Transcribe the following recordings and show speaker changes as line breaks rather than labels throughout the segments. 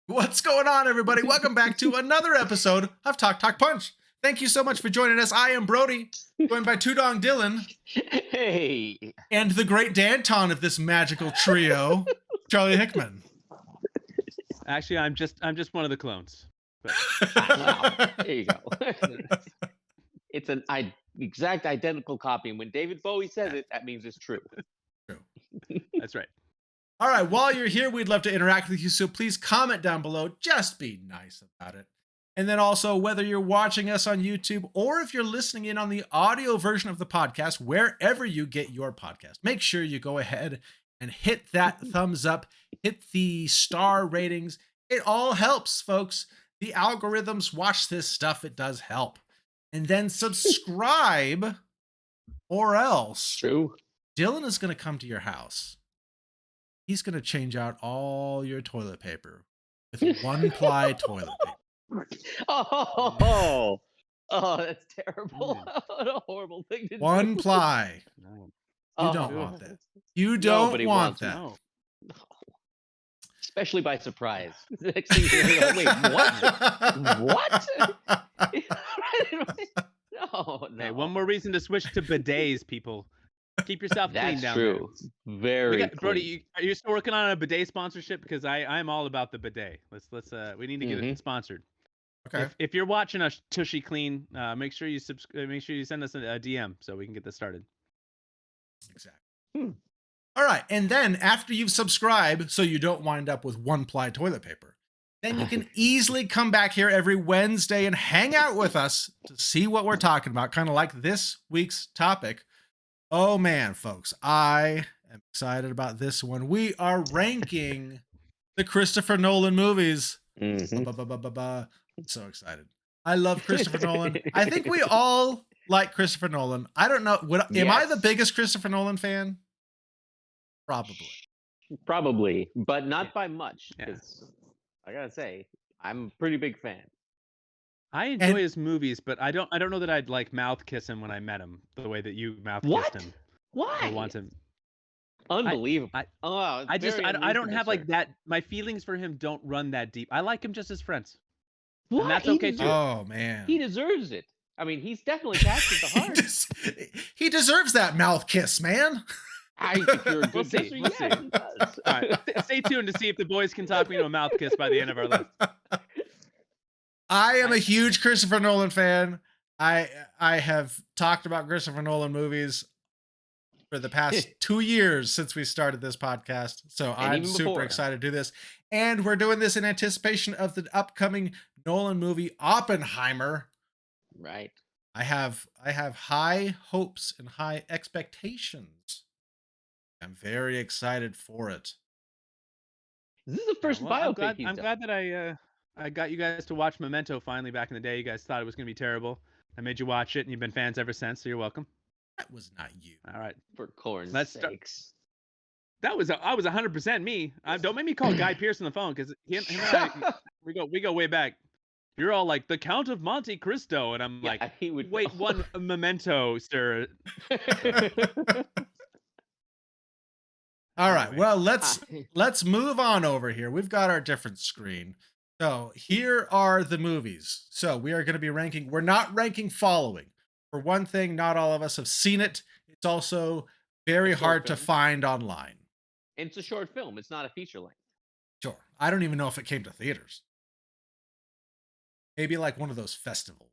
What's going on, everybody? Welcome back to another episode of Talk Talk Punch. Thank you so much for joining us. I am Brody, joined by Tudong Dylan.
Hey.
And the great Danton of this magical trio, Charlie Hickman.
Actually, I'm just one of the clones.
But... Wow. There you go. It's an exact identical copy. And when David Bowie says it, that means it's true.
True.
That's right.
All right. While you're here, we'd love to interact with you. So please comment down below. Just be nice about it. And then also, whether you're watching us on YouTube or if you're listening in on the audio version of the podcast, wherever you get your podcast, make sure you go ahead and hit that thumbs up, hit the star ratings. It all helps, folks. The algorithms watch this stuff. It does help. And then subscribe or else
True.
Dylan is going to come to your house. He's going to change out all your toilet paper with one-ply toilet paper.
Oh, that's terrible. What a horrible thing to do.
One ply. No. You don't want that. You don't want that.
No. Especially by surprise. The next thing you're like, wait, what? No.
Hey, one more reason to switch to bidets, people. Keep yourself clean down
there. That's true. Very clean.
Brody, are you still working on a bidet sponsorship? Because I'm all about the bidet. We need to get it sponsored.
Okay.
If you're watching us Tushy Clean, make sure you send us a DM so we can get this started.
Exactly. All right, and then after you've subscribed, so you don't wind up with one-ply toilet paper, then you can easily come back here every Wednesday and hang out with us to see what we're talking about, kind of like this week's topic. Oh man, folks, I am excited about this one. We are ranking the Christopher Nolan movies. I'm so excited. I love Christopher Nolan. I think we all like Christopher Nolan. I don't know. Am I the biggest Christopher Nolan fan?
Probably, but not by much. Because I gotta say, I'm a pretty big fan.
I enjoy his movies, but I don't know that I'd like mouth kiss him when I met him the way that you mouth kissed him.
Why?
I want him.
Unbelievable.
I don't have like that. My feelings for him don't run that deep. I like him just as friends.
What?
And that's okay too.
Oh man,
he deserves it. I mean, he's definitely captured the heart.
He deserves that mouth kiss, man.
I think you're a good
we'll see. All right. Stay tuned to see if the boys can talk me to a mouth kiss by the end of our list.
I am a huge Christopher Nolan fan. I have talked about Christopher Nolan movies for the past 2 years since we started this podcast. So I'm super excited to do this. And we're doing this in anticipation of the upcoming Nolan movie Oppenheimer.
Right.
I have high hopes and high expectations. I'm very excited for it.
This is the first biopic.
I'm glad that I got you guys to watch Memento finally back in the day. You guys thought it was going to be terrible. I made you watch it, and you've been fans ever since, so you're welcome.
That was not you.
All right.
For corn's sakes.
I was 100% me. Don't make me call Guy Pearce on the phone, because him and I, we go way back. You're all like, the Count of Monte Cristo, and I'm like, wait, one Memento, sir.
All right, well, let's move on over here. We've got our different screen. So here are the movies. So we are going to be ranking. We're not ranking following. For one thing, not all of us have seen it. It's also very hard to find online.
And it's a short film. It's not a feature length.
Sure. I don't even know if it came to theaters. Maybe like one of those festivals.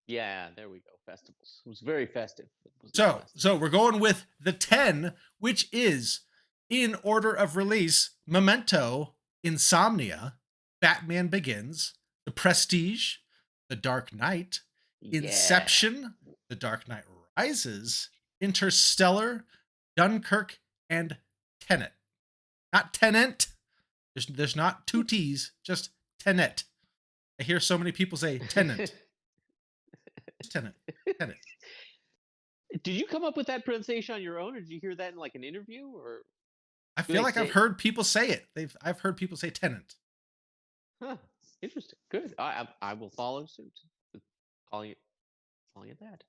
Yeah, there we go. Festivals. It was very festive.
So we're going with the 10, which is, in order of release, Memento, Insomnia, Batman Begins, The Prestige, The Dark Knight, Inception, The Dark Knight Rises, Interstellar, Dunkirk, and Tenet. Not Tenant. There's not two T's, just Tenet. I hear so many people say Tenant. Tenet.
Did you come up with that pronunciation on your own, or did you hear that in like an interview? Or
I feel like I've heard people say it. I've heard people say Tenant.
Huh. Interesting. Good. I will follow suit. Calling it that.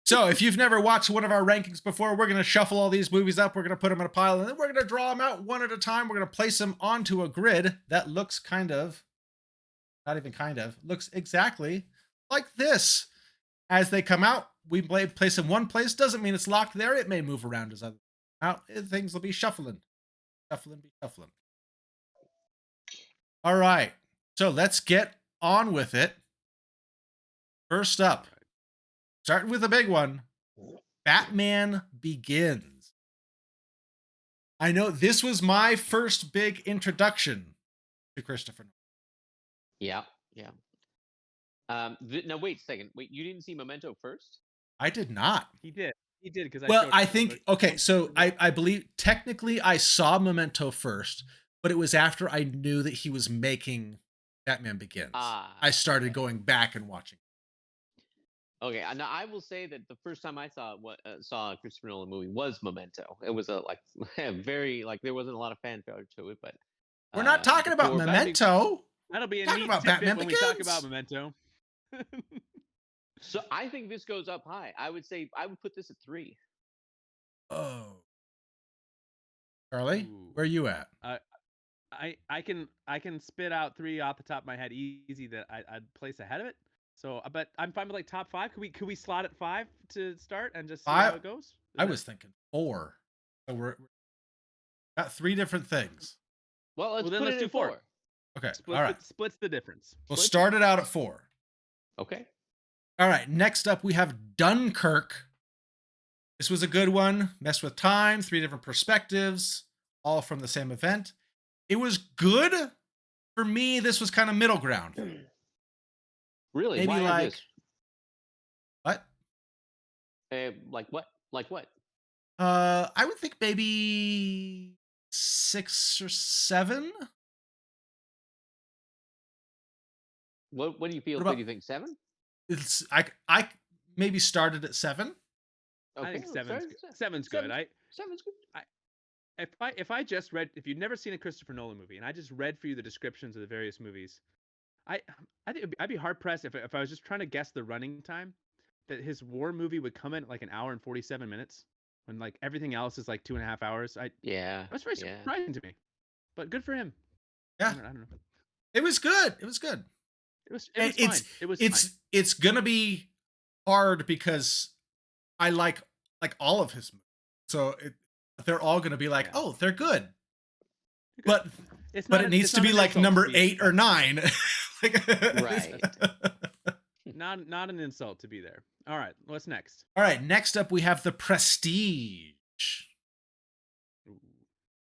So if you've never watched one of our rankings before, we're going to shuffle all these movies up. We're going to put them in a pile, and then we're going to draw them out one at a time. We're going to place them onto a grid that looks not even looks exactly like this. As they come out, we place in one place. Doesn't mean it's locked there. It may move around as other out. Things will be shuffling. Shuffling. All right. So let's get on with it. First up, starting with a big one, Batman Begins. I know this was my first big introduction to Christopher Nolan.
Yeah. Now wait a second. Wait, you didn't see Memento first?
I did not.
He did because
Well, I think okay. So I believe technically I saw Memento first, but it was after I knew that he was making Batman Begins. I started going back and watching.
Okay, now I will say that the first time I saw a Christopher Nolan movie was Memento. It was a very there wasn't a lot of fanfare to it, but
we're not talking about Memento.
That'll be a
talking
neat
about
tidbit
Batman
when
Begins.
we talk about Memento.
So I think this goes up high. I would put this at 3.
Oh, Charlie, where are you at?
I can spit out 3 off the top of my head easy that I'd place ahead of it. So, but I'm fine with top 5. Could we slot at 5 to start and just see how it goes?
I was thinking 4. So we're got 3 different things.
Well, let's do 4.
Okay, all right.
Splits the difference.
We'll start it out at 4.
Okay.
All right. Next up, we have Dunkirk. This was a good one. Messed with time, 3 different perspectives, all from the same event. It was good. For me, this was kind of middle ground.
Really?
Maybe
Why
what?
Like what? Like what?
I would think maybe 6 or 7.
What do you feel?
What
Do you think 7?
It's I maybe started at 7.
Okay.
I think 7's good.
7's good.
If you've never seen a Christopher Nolan movie and I just read for you the descriptions of the various movies, I think I'd be hard pressed if I was just trying to guess the running time that his war movie would come in at an hour and 47 minutes when everything else is 2.5 hours. That's very surprising to me, but good for him.
Yeah,
I don't know.
It was good. It was fine. It's gonna be hard because I like all of his movies, so they're all gonna be oh, they're good. But it needs to be number 8 or 9.
Right.
Not an insult to be there. All right, what's next?
All right, next up we have The Prestige.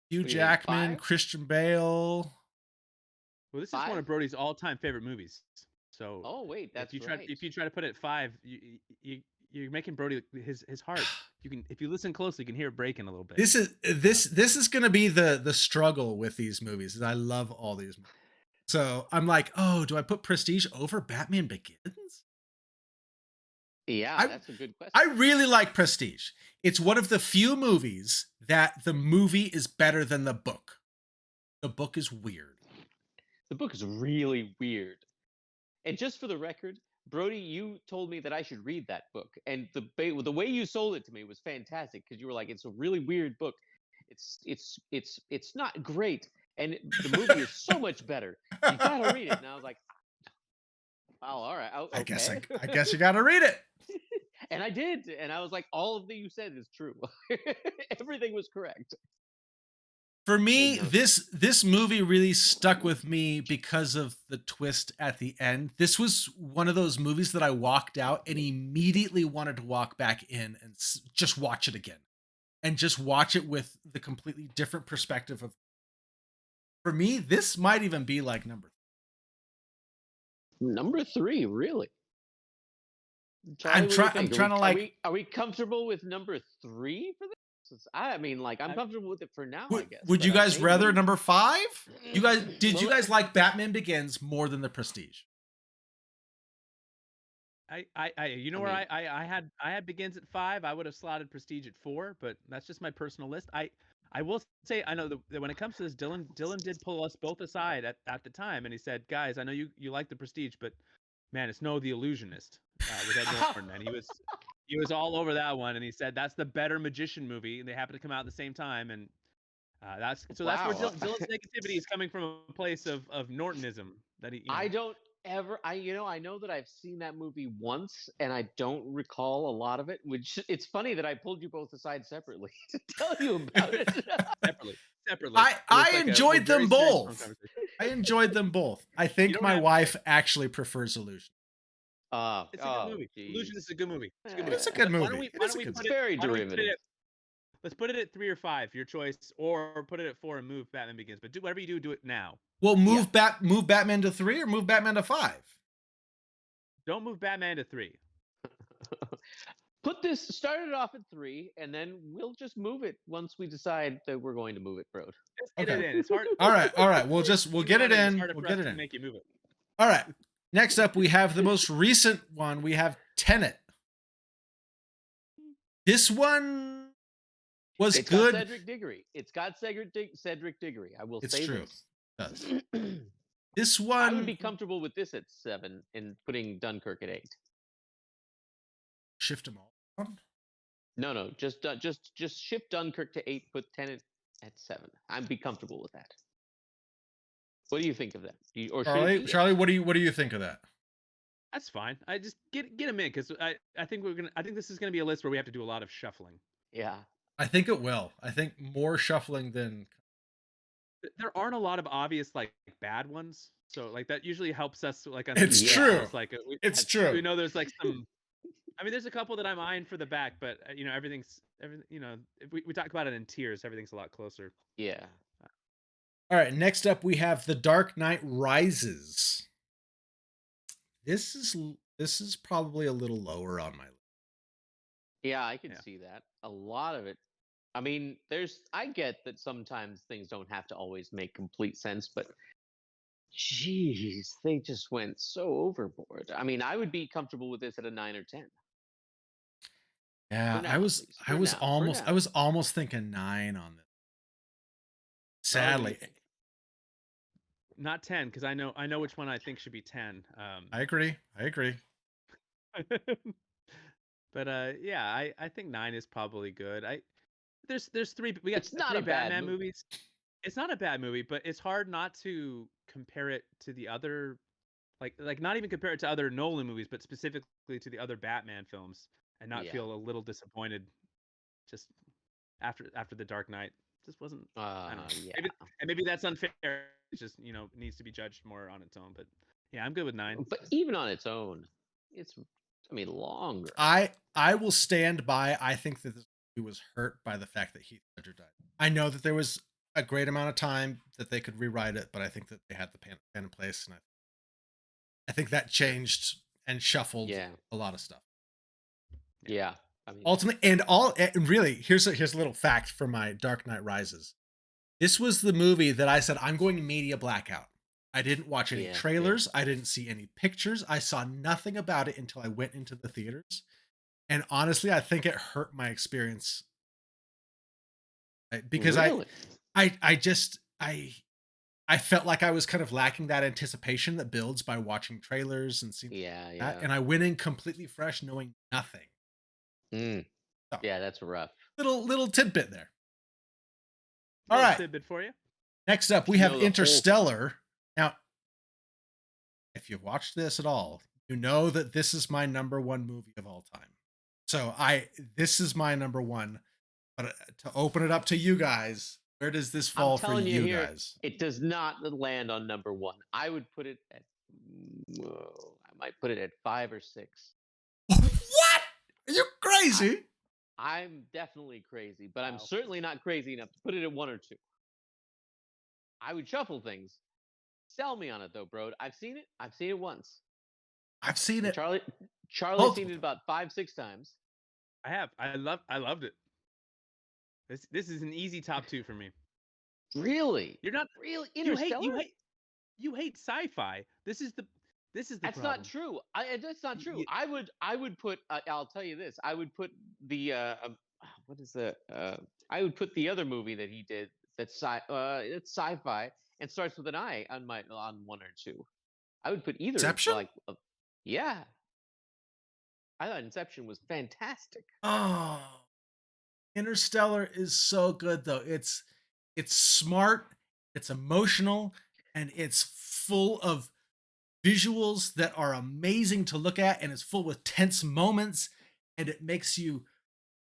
Hugh Jackman, Christian Bale.
Well, this is one of Brody's all-time favorite movies. So,
oh wait, that's right.
If you try to put it at 5, you're making Brody his heart. If you listen closely, you can hear it breaking a little bit.
This is going to be the struggle with these movies. Is I love all these movies. So I'm like, oh, do I put Prestige over Batman Begins?
Yeah, that's a good question.
I really like Prestige. It's one of the few movies that the movie is better than the book. The book is weird.
The book is really weird. And just for the record, Brody, you told me that I should read that book, and the way you sold it to me was fantastic because you were like, "It's a really weird book. It's not great, and the movie is so much better. You gotta read it." And I was like, "Oh, all right. Okay.
I guess you gotta read it."
And I did, and I was like, "All of that you said is true. Everything was correct."
For me, this movie really stuck with me because of the twist at the end. This was one of those movies that I walked out and immediately wanted to walk back in and just watch it again. And just watch it with the completely different perspective of. For me, this might even be number
3. Number 3, really?
Charlie, I'm trying to
Are we comfortable with number 3 for this? I mean, I'm comfortable with it for now, I guess.
Would you guys rather number 5? You guys like Batman Begins more than The Prestige?
I had Begins at 5. I would have slotted Prestige at 4, but that's just my personal list. I will say I know that when it comes to this, Dylan did pull us both aside at the time, and he said, "Guys, I know you like The Prestige, but man, it's no The Illusionist with Ed Norton," and He was all over that one, and he said that's the better magician movie, and they happen to come out at the same time, and that's where
Wow.
Dylan's negativity is coming from, a place of Nortonism that he.
I don't ever. I know that I've seen that movie once, and I don't recall a lot of it. Which it's funny that I pulled you both aside separately to tell you about it.
separately.
I enjoyed them both. I enjoyed them both. I
You
think
don't
my
have to
wife actually prefers Illusion.
It's a good movie.
Geez.
Illusion is a good movie. It's a good
It
movie.
is a good
Why
movie.
don't we
It is a
put
good
It's
movie.
very
why don't we put
derivative.
let's put it at 3 or 5, your choice, or put it at 4 and move Batman Begins. But do whatever you do it now.
Well, move Batman to 3 or move Batman to 5.
Don't move Batman to 3.
Start it off at 3, and then we'll just move it once we decide that we're going to move it, bro.
Just get it in. It's hard.
All right. We'll get it in. We'll get it in.
Make you move it.
All right. Next up, we have the most recent one. We have Tenet. This one was
It's
good.
got Cedric Diggory. It's got Cedric Diggory. I will say
true.
this.
It does. This one,
I would be comfortable with this at 7 and putting Dunkirk at 8.
Shift them all.
No, just shift Dunkirk to 8. Put Tenet at 7. I'd be comfortable with that. What do you think of that?
Charlie, what do you think of that?
That's fine. I just get him in because I think this is gonna be a list where we have to do a lot of shuffling.
Yeah.
I think it will. I think more shuffling than.
There aren't a lot of obvious like bad ones, so like that usually helps us like.
It's true. It's true.
We know there's like some. I mean, there's a couple that I'm eyeing for the back, but everything. If we talk about it in tiers, everything's a lot closer.
Yeah.
All right. Next up, we have The Dark Knight Rises. This is probably a little lower on my list.
Yeah, I can see that. A lot of it. I mean, I get that sometimes things don't have to always make complete sense, but jeez, they just went so overboard. I mean, I would be comfortable with this at a 9 or 10.
Yeah, I was almost thinking 9 on this. Sadly.
Not 10, because I know which one I think should be 10.
I agree.
But yeah, I think 9 is probably good. There's 3. We got
It's not
3
a bad
Batman movies. It's not a bad movie, but it's hard not to compare it to the other, like not even compare it to other Nolan movies, but specifically to the other Batman films, and not feel a little disappointed. Just after The Dark Knight, just wasn't. I don't know.
Yeah.
Maybe that's unfair. It just needs to be judged more on its own. But yeah, I'm good with 9.
But even on its own, it's longer.
I will stand by. I think that this movie was hurt by the fact that Heath Ledger died. I know that there was a great amount of time that they could rewrite it, but I think that they had the pen in place, and I think that changed and shuffled a lot of stuff.
Yeah. I mean,
Ultimately, really, here's a little fact for my Dark Knight Rises. This was the movie that I said I'm going media blackout. I didn't watch any trailers. I didn't see any pictures. I saw nothing about it until I went into the theaters. And honestly, I think it hurt my experience because
really?
I felt like I was kind of lacking that anticipation that builds by watching trailers and seeing that. And I went in completely fresh, knowing nothing.
So, yeah, that's rough.
Little tidbit there. All right.
Tidbit for you.
Next up, we have Interstellar. Now, if you've watched this at all, you know that this is my number 1 movie of all time. So this is my number 1. But to open it up to you guys, where does this fall for you guys?
It does not land on number 1. I would put it at. I might put it at 5 or 6.
What? Are you crazy?
I'm definitely crazy, but I'm certainly not crazy enough to put it at 1 or 2. I would shuffle things. Sell me on it though, bro. I've seen it. I've seen it once.
I've seen it.
Charlie's seen it about 5-6 times.
I have. I loved it. This is an easy top 2 for me.
Really?
You're not
really Interstellar?
You hate sci-fi. This is the
That's
problem.
not true. That's not true. I would put. I'll tell you this. I would put the what is the I would put the other movie that he did that's it's sci-fi and starts with an I on 1 or 2. I would put either.
Inception?
Yeah. I thought Inception was fantastic.
Oh, Interstellar is so good though. It's smart, it's emotional, and it's full of visuals that are amazing to look at, and it's full with tense moments, and it makes you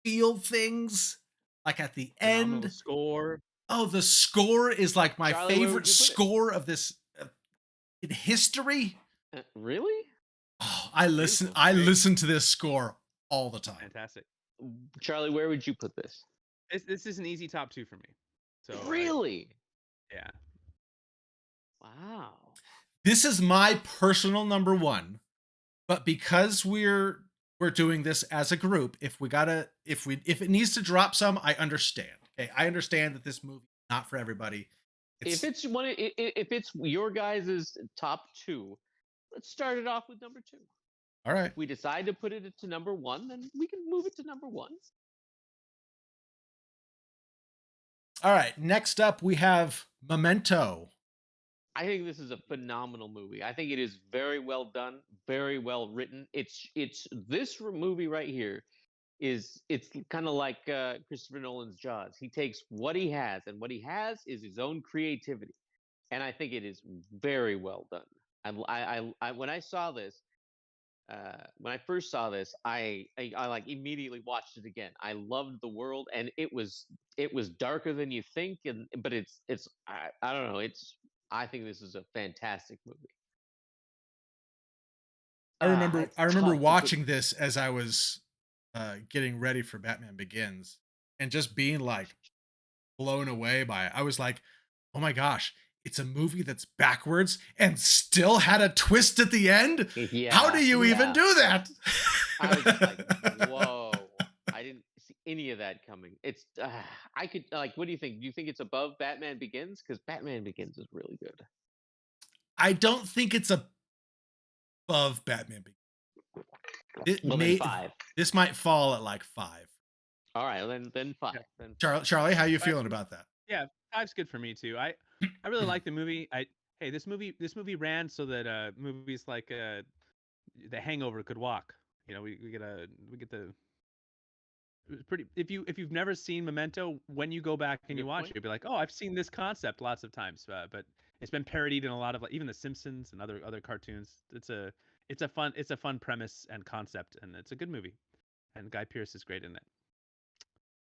feel things like at the
Phenomenal
end.
score.
Oh, the score is like my
Charlie, where
favorite
would you put it?
score of this in history.
Really?
Oh,
Beautiful.
I
Great.
listen to this score all the time.
Fantastic.
Charlie, where would you put this?
This is an easy top 2 for me. So
Really?
yeah.
Wow.
This is my personal number 1, but because we're doing this as a group, if it needs to drop some, I understand. Okay, I understand that this movie is not for everybody.
If it's your guys' top 2, let's start it off with number 2.
All right.
If we decide to put it to number 1, then we can move it to number 1.
All right. Next up, we have Memento.
I think this is a phenomenal movie. I think it is very well done, very well written. It's this movie right here it's kind of like Christopher Nolan's Jaws. He takes what he has, and what he has is his own creativity, and I think it is very well done. When I saw this, when I first saw this, I like immediately watched it again. I loved the world, and it was darker than you think, but I don't know. I think this is a fantastic movie. It's
I remember
tough to put.
watching this as I was getting ready for Batman Begins, and just being like blown away by it. I was like, "Oh my gosh, it's a movie that's backwards and still had a twist at the end? How do
Yeah,
you even
yeah.
do that?"
I was just like, whoa. I didn't see any of that coming. I could, like, what do you think? Do you think it's above Batman Begins? Because Batman Begins is really good.
I don't think it's above Batman Begins. It
Well, then 5.
This might fall at like 5.
All right, then 5.
Yeah.
Then
Charlie, how you
Five-
feeling about that?
Yeah, 5's good for me too. I really like the movie. This movie ran so that movies like The Hangover could walk. You know, we get the it was pretty if you've never seen Memento, when you go back and you
good
watch
point.
it, you'll be like, "Oh, I've seen this concept lots of times." But it's been parodied in a lot of, like, even The Simpsons and other cartoons. It's a fun premise and concept, and it's a good movie. And Guy Pearce is great in it.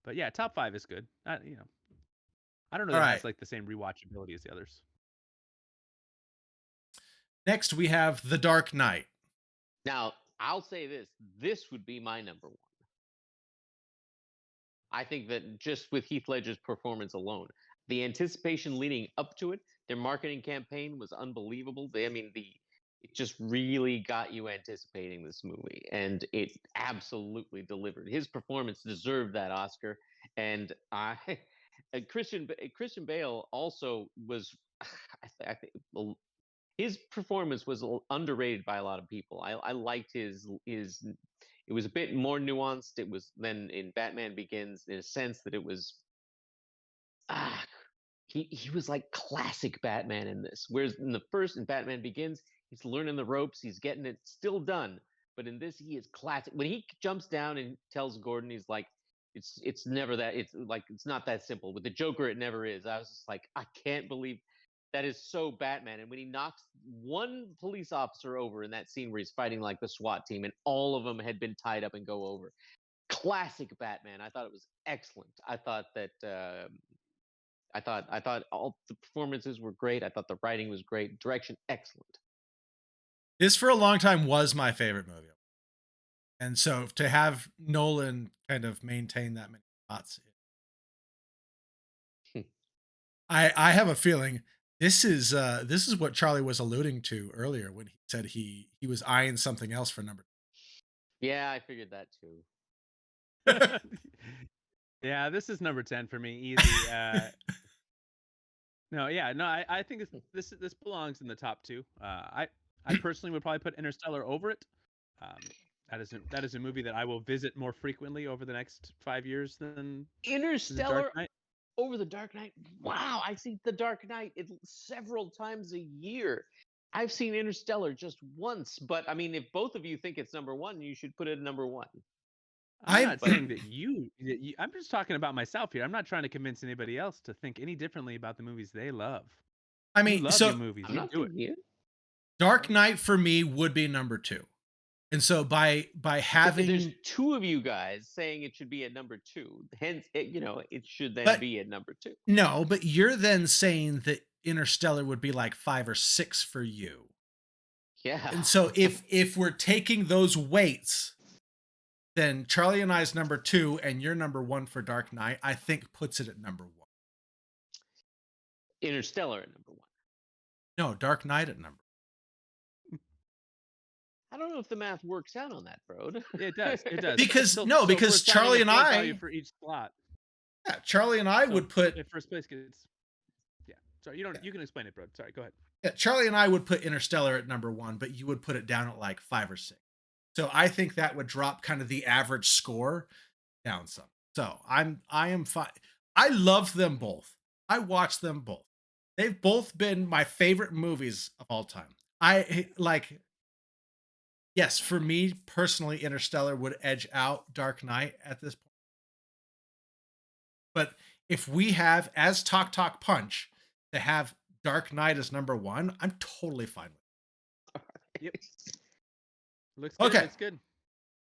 But yeah, top 5 is good. I don't know
All
that it
right.
has like the same rewatchability as the others.
Next, we have The Dark Knight.
Now, I'll say this. This would be my number 1. I think that just with Heath Ledger's performance alone, the anticipation leading up to it, their marketing campaign was unbelievable. It just really got you anticipating this movie, and it absolutely delivered. His performance deserved that Oscar, and Christian Bale also was. I think his performance was underrated by a lot of people. I liked his. It was a bit more nuanced. It was than in Batman Begins, in a sense that it was ah he was like classic Batman in this. Whereas in Batman Begins, he's learning the ropes, he's getting it still done. But in this, he is classic. When he jumps down and tells Gordon, he's like, it's never that. It's like it's not that simple. With the Joker, it never is. I was just like, I can't believe that is so Batman. And when he knocks one police officer over in that scene where he's fighting like the SWAT team, and all of them had been tied up and go over, classic Batman. I thought it was excellent. I thought all the performances were great. I thought the writing was great. Direction, excellent.
This for a long time was my favorite movie. And so to have Nolan kind of maintain that many spots, I have a feeling this is what Charlie was alluding to earlier when he said he was eyeing something else for number.
Yeah, I figured that too.
Yeah, this is number 10 for me, easy. No, I think this belongs in the top 2. I personally would probably put Interstellar over it. That is a movie that I will visit more frequently over the next 5 years than
Interstellar
Dark Knight.
over The Dark Knight. Wow, I see The Dark Knight several times a year. I've seen Interstellar just once, but I mean, if both of you think it's number one, you should put it at number one.
I'm not saying that you. I'm just talking about myself here. I'm not trying to convince anybody else to think any differently about the movies they love.
I
You
mean,
love your movies.
I'm
You
not
do it.
thinking it.
Dark Knight for me would be number 2. And so by having
There's two of you guys saying it should be at number 2, hence it should then be at number 2.
No, but you're then saying that Interstellar would be like 5 or 6 for you.
Yeah.
And so if we're taking those weights, then Charlie and I's number 2 and your number 1 for Dark Knight, I think puts it at number 1.
Interstellar at number 1.
No, Dark Knight at number 1.
I don't know if the math works out on that, bro.
It does. It does.
Because Charlie and I
for each slot.
Yeah, Charlie and I would put
if first place gets. Yeah. Sorry, you don't. Yeah. You can explain it, bro. Sorry, go ahead.
Yeah, Charlie and I would put Interstellar at number 1, but you would put it down at like 5 or 6. So I think that would drop kind of the average score down some. So I am fine. I love them both. I watch them both. They've both been my favorite movies of all time. Yes, for me personally, Interstellar would edge out Dark Knight at this point. But if we have, as Talk Punch, to have Dark Knight as number 1, I'm totally fine with it.
Yep. Looks good.
Okay.
Looks good.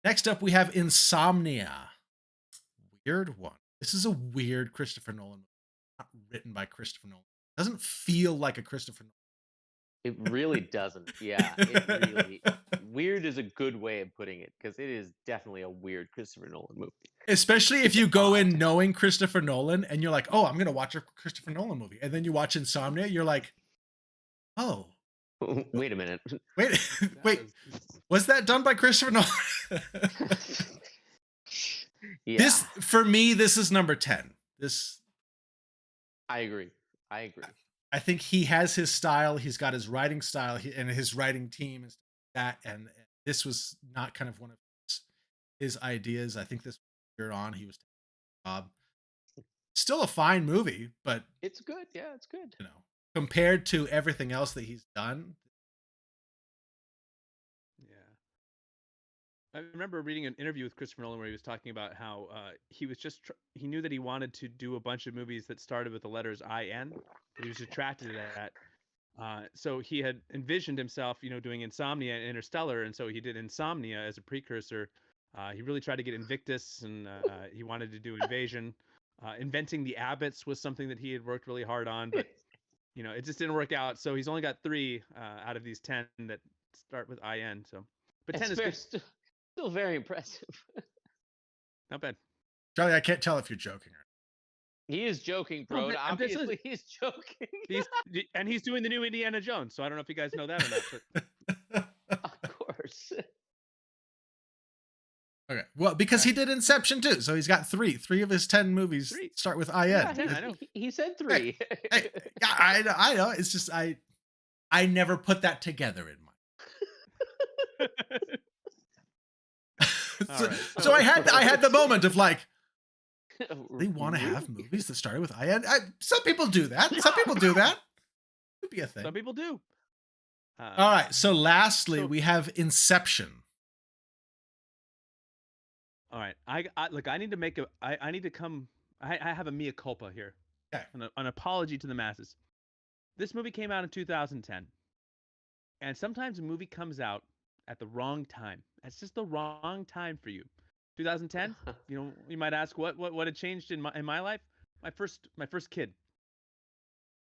Next up, we have Insomnia. Weird one. This is a weird Christopher Nolan movie. Not written by Christopher Nolan. Doesn't feel like a Christopher Nolan.
It really doesn't. Yeah, it really. Weird is a good way of putting it, because it is definitely a weird Christopher Nolan movie.
Especially if you go in knowing Christopher Nolan and you're like, oh, I'm going to watch a Christopher Nolan movie. And then you watch Insomnia, you're like, oh.
Wait a minute.
Wait. Was that done by Christopher Nolan?
Yeah.
For me, this is number 10.
I agree.
I think he has his style. He's got his writing style and his writing team and that. And this was not kind of one of his ideas. I think this year on, he was taking a job. Still a fine movie, but
it's good. Yeah, it's good.
Compared to everything else that he's done.
I remember reading an interview with Christopher Nolan where he was talking about how he was he knew that he wanted to do a bunch of movies that started with the letters IN. He was attracted to that. So he had envisioned himself, doing Insomnia and Interstellar, and so he did Insomnia as a precursor. He really tried to get Invictus, and he wanted to do Invasion. Inventing the Abbots was something that he had worked really hard on, but it just didn't work out. So he's only got 3 out of these 10 that start with IN. So, but 10 is good.
Still very impressive.
Not bad.
Charlie, I can't tell if you're joking or not.
He is joking, bro. No, obviously, he's joking.
He's doing the new Indiana Jones, so I don't know if you guys know that or not. But...
Of course.
Okay. Well, because he did Inception too, so he's got 3. 3 of his 10 movies start with IN.
Yeah, I know. He said 3.
Yeah, I know. It's just I never put that together in mind. So I had the moment of like, they want to have movies that started with IN. Some people do that. Could be a thing.
Some people do.
All right. So lastly, we have Inception.
All right. I need to make I have a mea culpa here.
Okay.
An apology to the masses. This movie came out in 2010. And sometimes a movie comes out at the wrong time. It's just the wrong time for you. 2010, you might ask what had changed in my life? My first kid.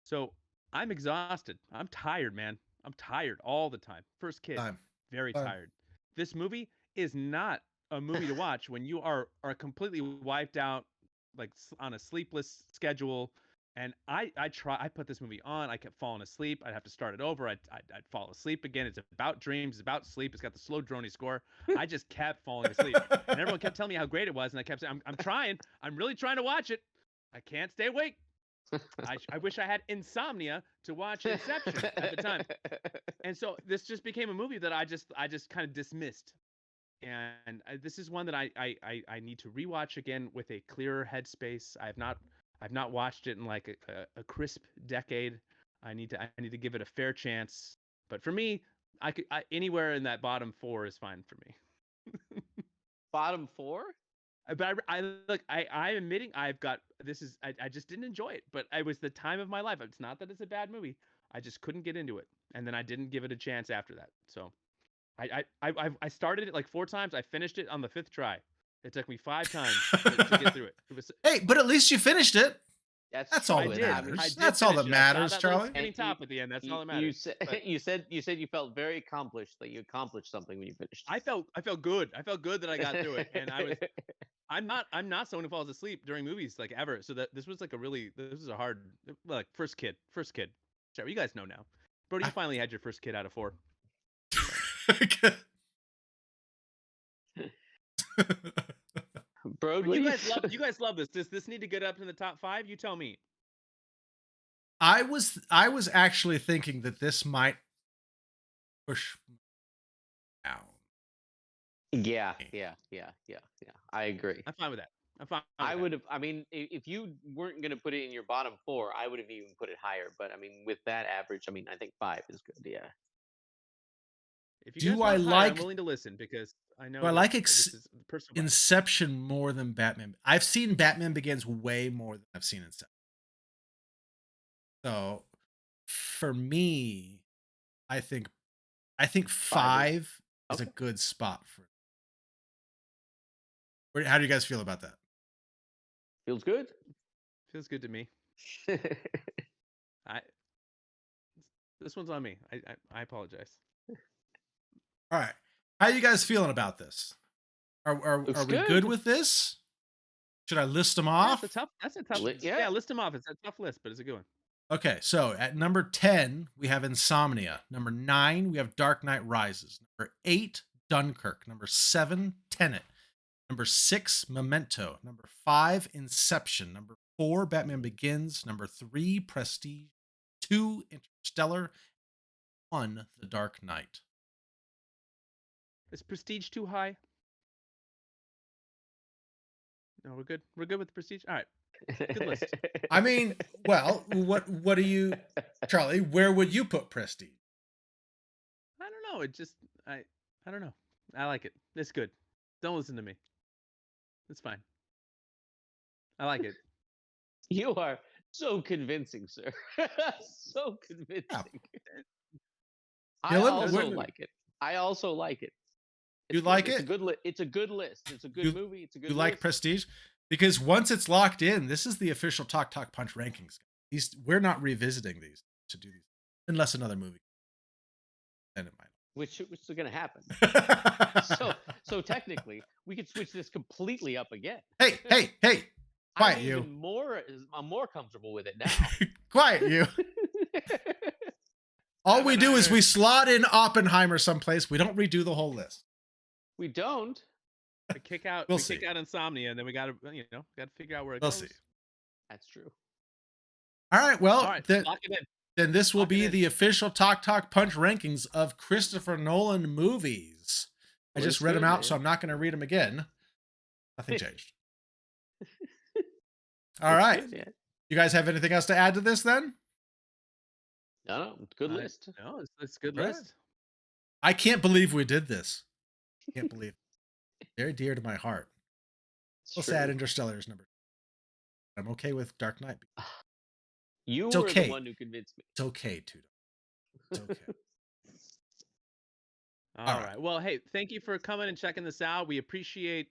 So I'm exhausted. I'm tired, man. I'm tired all the time. First kid, very tired. This movie is not a movie to watch when you are completely wiped out, like on a sleepless schedule. And I put this movie on. I kept falling asleep. I'd have to start it over. I'd fall asleep again. It's about dreams. It's about sleep. It's got the slow drony score. I just kept falling asleep. And everyone kept telling me how great it was. And I kept saying, I'm trying. I'm really trying to watch it. I can't stay awake. I wish I had insomnia to watch Inception at the time. And so this just became a movie that I just kind of dismissed. And this is one that I need to rewatch again with a clearer headspace. I've not watched it in like a crisp decade. I need to give it a fair chance. But for me, anywhere in that bottom 4 is fine for me.
Bottom 4?
But I'm admitting I just didn't enjoy it, but it was the time of my life. It's not that it's a bad movie. I just couldn't get into it, and then I didn't give it a chance after that. So I started it like 4 times. I finished it on the 5th try. It took me 5 times to get through it.
Hey, but at least you finished it. That's all
true.
that
I
matters.
did
That's all that
finish it. I saw
matters,
that little
Charlie.
skinny top at the end. That's all that matters.
You said you felt very accomplished, that you accomplished something when you finished.
I felt good. I felt good that I got through it, and I'm not someone who falls asleep during movies like ever. So that this was a hard, like first kid. Sure, you guys know now. Brody, you finally had your first kid out of 4.
Bro,
you guys love this. Does this need to get up in the top 5? You tell me.
I was actually thinking that this might push down.
Yeah. I agree.
I'm fine with that.
I would have. I mean, if you weren't going to put it in your bottom 4, I would have even put it higher. But I mean, with that average, I mean, I think 5 is good. Yeah.
If you guys want higher, I'm willing to listen, because I know.
Do I like
this is personal
Inception more than Batman? I've seen Batman Begins way more than I've seen Inception. So, for me, I think 5 is a good spot for it. How do you guys feel about that?
Feels good.
Feels good to me. This one's on me. I apologize.
All right. How you guys feeling about this? Are we good with this? Should I list them off?
That's a tough list. Yeah, list them off. It's a tough list, but it's a good one.
Okay, so at number 10, we have Insomnia. Number 9, we have Dark Knight Rises. Number 8, Dunkirk. Number 7, Tenet. Number 6, Memento. Number 5, Inception. Number 4, Batman Begins. Number 3, Prestige. 2, Interstellar. 1, The Dark Knight.
Is Prestige too high? No, we're good. We're good with the Prestige. All right. Good list.
I mean, well, what do you, Charlie? Where would you put Prestige?
I don't know. It just I don't know. I like it. It's good. Don't listen to me. It's fine. I like it.
You are so convincing, sir. So convincing.
Yeah.
I also like it.
You like it?
It's a good list. It's a good movie. It's a good.
You like Prestige? Because once it's locked in, this is the official Talk Punch rankings. We're not revisiting these to do these unless another movie. Then it might.
Which is going to happen. So technically, we could switch this completely up again.
Hey! Quiet you.
I'm more comfortable with it now.
Quiet you. All we do is we slot in Oppenheimer someplace. We don't redo the whole list.
We don't.
We kick out Insomnia, and then we got to figure out where it goes.
We'll see.
That's true.
All right. Well,
lock it in.
Then this will be the official Talk Punch rankings of Christopher Nolan movies. I just read them out, so I'm not going to read them again. Nothing changed. All right. You guys have anything else to add to this then?
No, good list.
No, it's a good list.
I can't believe we did this. Can't believe it. Very dear to my heart. Let's add Interstellar as number 2. I'm okay with Dark Knight.
You were the one who convinced me.
It's okay, Tudo. It's okay.
All right. Well, hey, thank you for coming and checking this out. We appreciate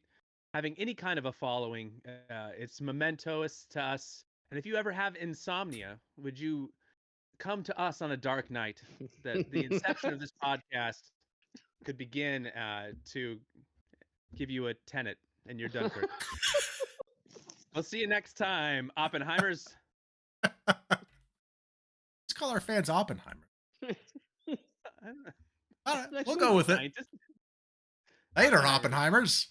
having any kind of a following. It's momentous to us. And if you ever have insomnia, would you come to us on a dark night? The inception of this podcast could begin to give you a Tenet in your Dunkirk. We'll see you next time, Oppenheimers.
Let's call our fans Oppenheimer. All right, we'll go with it. Later, Oppenheimers.